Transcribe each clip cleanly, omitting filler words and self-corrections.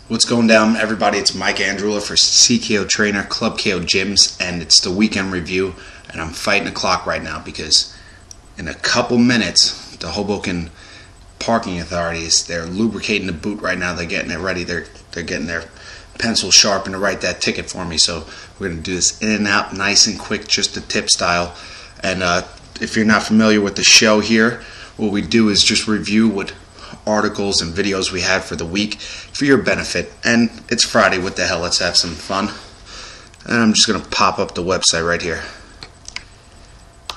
What's going down, everybody? It's Mike Andreula for CKO Trainer, Club KO Gyms, and it's the weekend review. And I'm fighting the clock right now because in a couple minutes, the Hoboken parking authorities, they're lubricating the boot right now. They're getting it ready. They're getting their pencil sharpened to write that ticket for me. So we're going to do this in and out, nice and quick, just a tip style. And if you're not familiar with the show here, what we do is just review what articles and videos we had for the week for your benefit. And it's Friday, what the hell, let's have some fun. And I'm just going to pop up the website right here.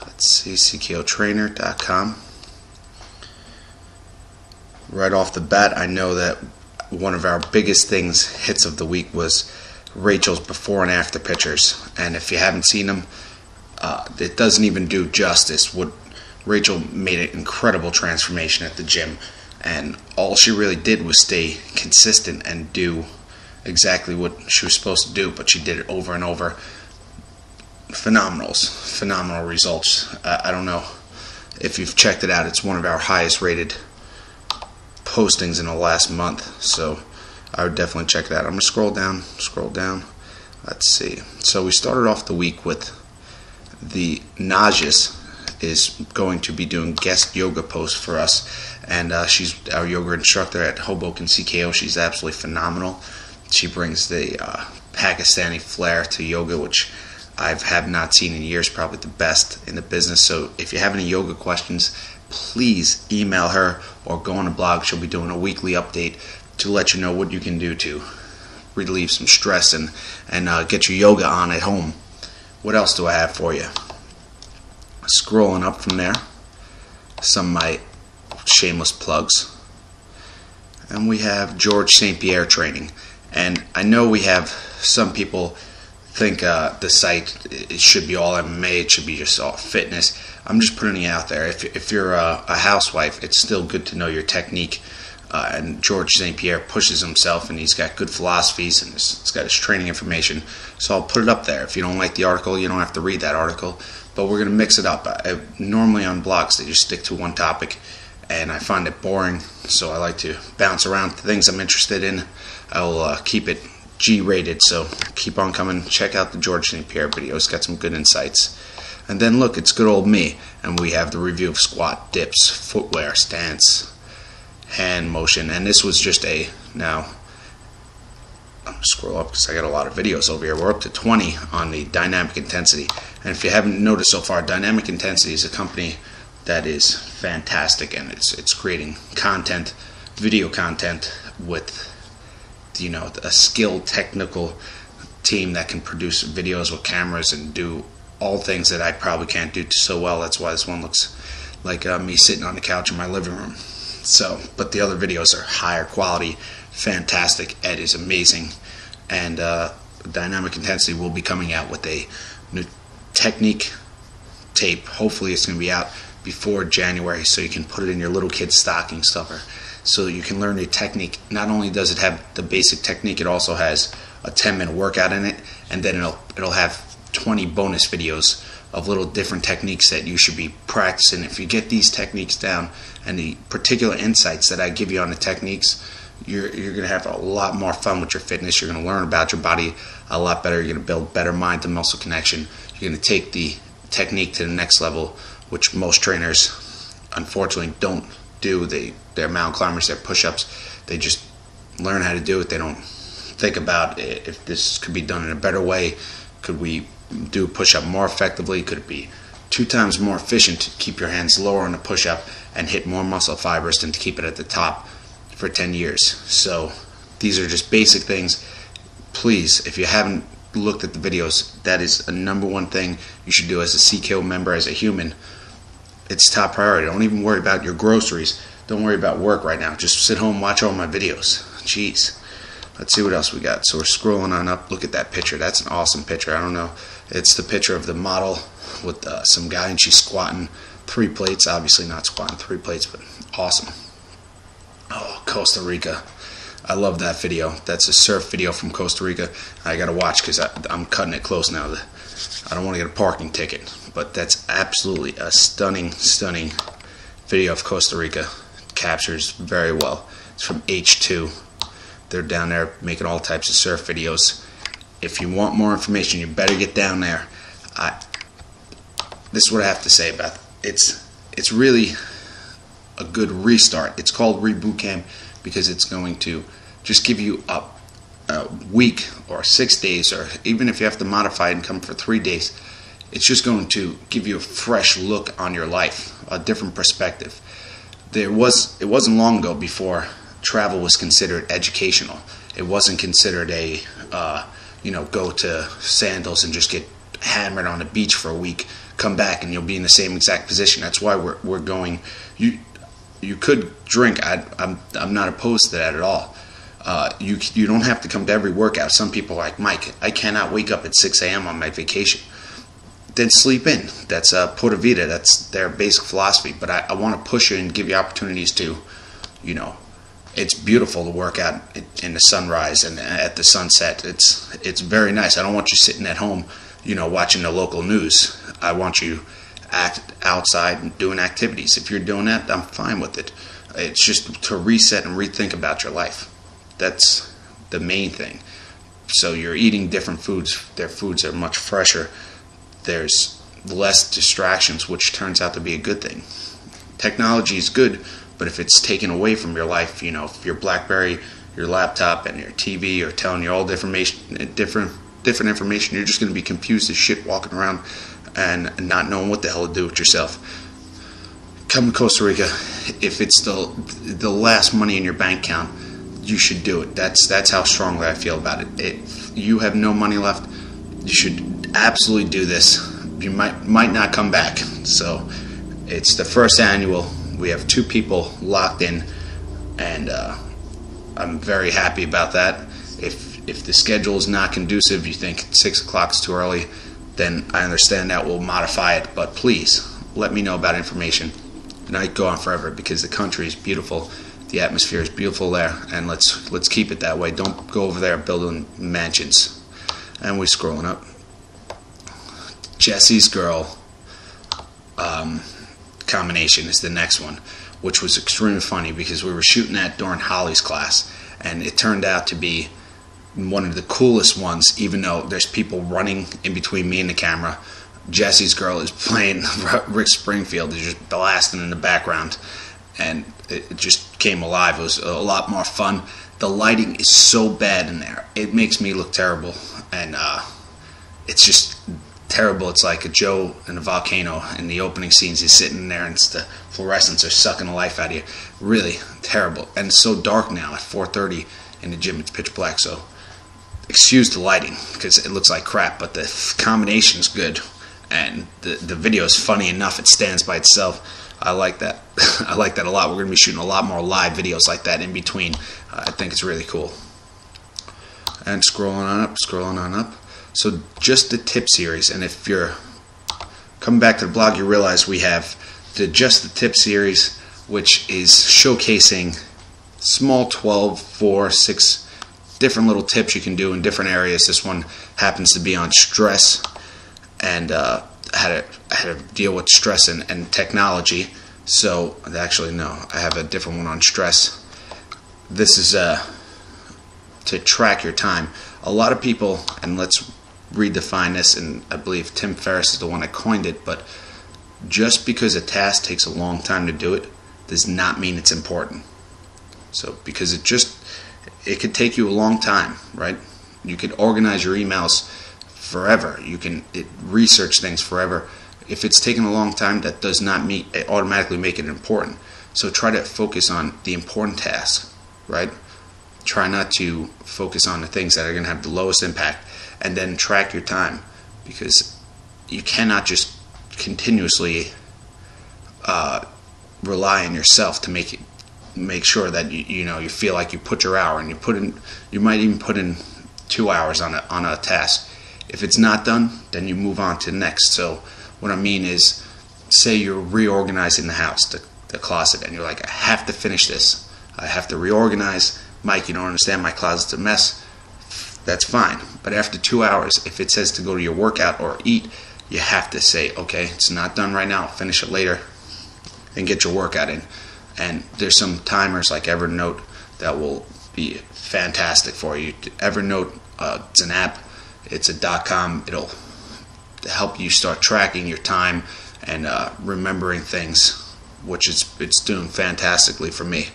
Let's see, ckotrainer.com. Right off the bat, I know that one of our biggest hits of the week was Rachel's before and after pictures. And if you haven't seen them, it doesn't even do justice. What Rachel made an incredible transformation at the gym, and all she really did was stay consistent and do exactly what she was supposed to do, but she did it over and over. Phenomenal results. I don't know if you've checked it out. It's one of our highest rated postings in the last month, so I would definitely check it out. I'm gonna scroll down. Let's see. So we started off the week with the Najas is going to be doing guest yoga posts for us, and she's our yoga instructor at Hoboken CKO. She's absolutely phenomenal. She brings the Pakistani flair to yoga, which I have not seen in years, probably the best in the business. So if you have any yoga questions, please email her or go on the blog. She'll be doing a weekly update to let you know what you can do to relieve some stress and get your yoga on at home. What else do I have for you? Scrolling up from there, some of my shameless plugs. And we have George St. Pierre training. And I know we have some people think the site, it should be all MMA, it should be just all fitness. I'm just putting it out there. If you're a housewife, it's still good to know your technique. And George St. Pierre pushes himself, and he's got good philosophies, and it's got his training information. So I'll put it up there. If you don't like the article, you don't have to read that article. But we're going to mix it up. Normally on blogs, they just stick to one topic, and I find it boring. So I like to bounce around to things I'm interested in. I'll keep it G-rated, so keep on coming. Check out the George St. Pierre video. It's got some good insights. And then look, it's good old me, and we have the review of squat, dips, footwear, stance, hand motion. And this was just now I'm gonna scroll up because I got a lot of videos over here. We're up to 20 on the dynamic intensity. And if you haven't noticed so far, Dynamic Intensity is a company that is fantastic, and it's creating content, video content, with a skilled technical team that can produce videos with cameras and do all things that I probably can't do so well. That's why this one looks like me sitting on the couch in my living room. So, but the other videos are higher quality, fantastic. Ed is amazing, and Dynamic Intensity will be coming out with a new technique tape. Hopefully it's going to be out before January, so you can put it in your little kid's stocking stuffer, so that you can learn the technique. Not only does it have the basic technique, it also has a 10-minute workout in it, and then it'll have 20 bonus videos of little different techniques that you should be practicing. If you get these techniques down and the particular insights that I give you on the techniques, you're going to have a lot more fun with your fitness. You're going to learn about your body a lot better. You're going to build better mind to muscle connection. You're going to take the technique to the next level, which most trainers unfortunately don't do. They're mountain climbers, they're push-ups. They just learn how to do it. They don't think about if this could be done in a better way. Could we do a push-up more effectively? Could it be 2 times more efficient to keep your hands lower on a push-up and hit more muscle fibers than to keep it at the top for 10 years? So these are just basic things. Please, if you haven't looked at the videos, that is a #1 thing you should do as a CKO member, as a human. It's top priority. Don't even worry about your groceries. Don't worry about work right now. Just sit home, watch all my videos. Jeez. Let's see what else we got. So we're scrolling on up. Look at that picture. That's an awesome picture. I don't know. It's the picture of the model with some guy, and she's squatting 3 plates. Obviously not squatting 3 plates, but awesome. Oh, Costa Rica. I love that video. That's a surf video from Costa Rica. I gotta watch because I'm cutting it close now. I don't want to get a parking ticket, but that's absolutely a stunning video of Costa Rica. Captures very well. It's from H2. They're down there making all types of surf videos. If you want more information, you better get down there. This is what I have to say about it. It's really a good restart. It's called Reboot Cam because it's going to just give you a week or 6 days, or even if you have to modify it and come for 3 days, it's just going to give you a fresh look on your life, a different perspective. It wasn't long ago before travel was considered educational. It wasn't considered a go to Sandals and just get hammered on the beach for a week, come back and you'll be in the same exact position. That's why we're going. You could drink. I'm not opposed to that at all. You don't have to come to every workout. Some people are like, Mike, I cannot wake up at 6 a.m. on my vacation. Then sleep in. That's Pura Vida. That's their basic philosophy. But I want to push you and give you opportunities to, it's beautiful to work out in the sunrise and at the sunset. It's very nice. I don't want you sitting at home, watching the local news. I want you outside and doing activities. If you're doing that, I'm fine with it. It's just to reset and rethink about your life. That's the main thing. So you're eating different foods. Their foods are much fresher. There's less distractions, which turns out to be a good thing. Technology is good, but if it's taken away from your life, if your BlackBerry, your laptop, and your TV are telling you all different information, you're just going to be confused as shit walking around and not knowing what the hell to do with yourself. Come to Costa Rica, if it's the last money in your bank account, you should do it. That's how strongly I feel about it. If you have no money left, you should absolutely do this. You might not come back. So it's the first annual. We have 2 people locked in, and I'm very happy about that. If the schedule is not conducive, you think 6 o'clock is too early, then I understand that. We'll modify it. But please let me know about information. And I go on forever because the country is beautiful. The atmosphere is beautiful there, and let's keep it that way. Don't go over there building mansions. And we're scrolling up. Jesse's Girl combination is the next one, which was extremely funny because we were shooting that during Holly's class, and it turned out to be one of the coolest ones, even though there's people running in between me and the camera. Jesse's Girl is playing Rick Springfield, is just blasting in the background, and it just came alive. It was a lot more fun. The lighting is so bad in there. It makes me look terrible, and it's just terrible. It's like a Joe in a volcano in the opening scenes. He's sitting there and the fluorescents are sucking the life out of you. Really terrible. And it's so dark now at 4:30 in the gym. It's pitch black, so excuse the lighting because it looks like crap, but the combination is good, and the video is funny enough. It stands by itself. I like that. I like that a lot. We're going to be shooting a lot more live videos like that in between. I think it's really cool. And scrolling on up. So just the tip series, and if you're coming back to the blog, you realize we have the Just the Tip series, which is showcasing small 12, 4, 6 different little tips you can do in different areas. This one happens to be on stress and how to deal with stress and technology. So actually no, I have a different one on stress. This is to track your time. A lot of people, and let's redefine this, and I believe Tim Ferriss is the one that coined it, but just because a task takes a long time to do it does not mean it's important. So because it could take you a long time, right? You could organize your emails forever. You can research things forever. If it's taken a long time, that does not automatically make it important. So try to focus on the important tasks, right? Try not to focus on the things that are going to have the lowest impact, and then track your time, because you cannot just continuously rely on yourself to make sure that you feel like you put your hour, and you might even put in 2 hours on a task. If it's not done, then you move on to the next. So what I mean is, say you're reorganizing the house, the closet, and you're like, I have to finish this. I have to reorganize. Mike, you don't understand, my closet's a mess. That's fine. But after 2 hours, if it says to go to your workout or eat, you have to say, okay, it's not done right now, I'll finish it later, and get your workout in. And there's some timers like Evernote that will be fantastic for you. Evernote, it's an app, it's a .com. It'll help you start tracking your time and remembering things, which it's doing fantastically for me.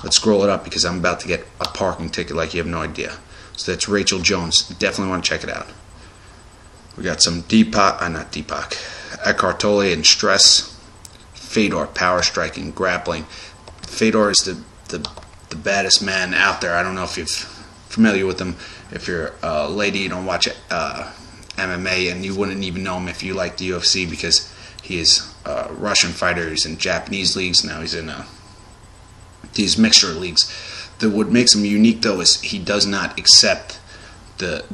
Let's scroll it up because I'm about to get a parking ticket like you have no idea. So that's Rachel Jones. Definitely want to check it out. We got some Eckhart Tolle and stress. Fedor, power striking, grappling. Fedor is the baddest man out there. I don't know if you're familiar with him. If you're a lady, you don't watch MMA, and you wouldn't even know him if you like the UFC, because he is a Russian fighter. He's in Japanese leagues now. He's in these mixture leagues. What makes him unique, though, is he does not accept the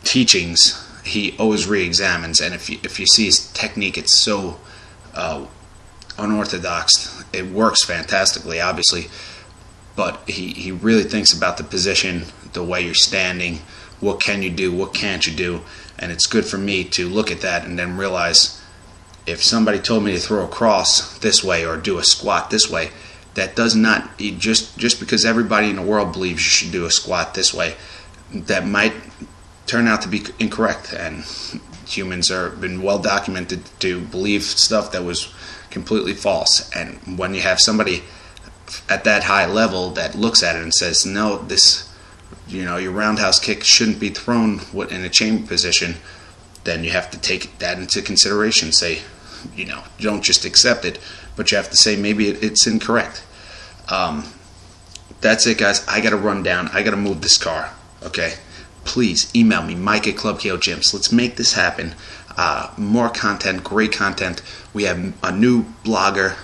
teachings. He always re-examines, and if you see his technique, it's so unorthodox. It works fantastically, obviously, but he really thinks about the position, the way you're standing, what can you do, what can't you do, and it's good for me to look at that and then realize if somebody told me to throw a cross this way or do a squat this way, that does not, just because everybody in the world believes you should do a squat this way, that might turn out to be incorrect, and humans are been well documented to believe stuff that was completely false. And when you have somebody at that high level that looks at it and says, no, this, your roundhouse kick shouldn't be thrown in a chamber position, then you have to take that into consideration. Say, don't just accept it, but you have to say maybe it's incorrect. That's it, guys. I gotta run down. I gotta move this car. Okay, please email me, Mike at Club KO Gyms. Let's make this happen. More content, great content. We have a new blogger,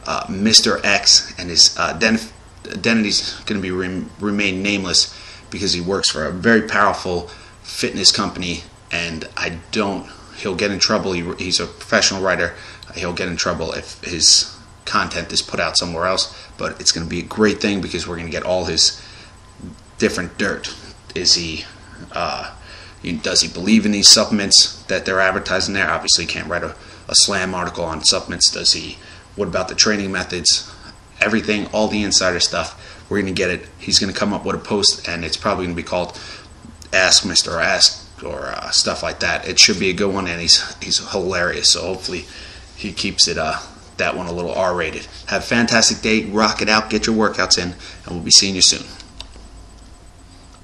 Mr. X, and his identity's going to be remain nameless because he works for a very powerful fitness company, and he'll get in trouble. He's a professional writer. He'll get in trouble if his content is put out somewhere else, but it's going to be a great thing because we're going to get all his different dirt. Does he believe in these supplements that they're advertising there? Obviously, he can't write a slam article on supplements. What about the training methods? Everything, all the insider stuff, we're going to get it. He's going to come up with a post, and it's probably going to be called Ask Mr. Ask or stuff like that. It should be a good one, and he's hilarious. So hopefully he keeps it that one a little R-rated. Have a fantastic day. Rock it out. Get your workouts in, and we'll be seeing you soon.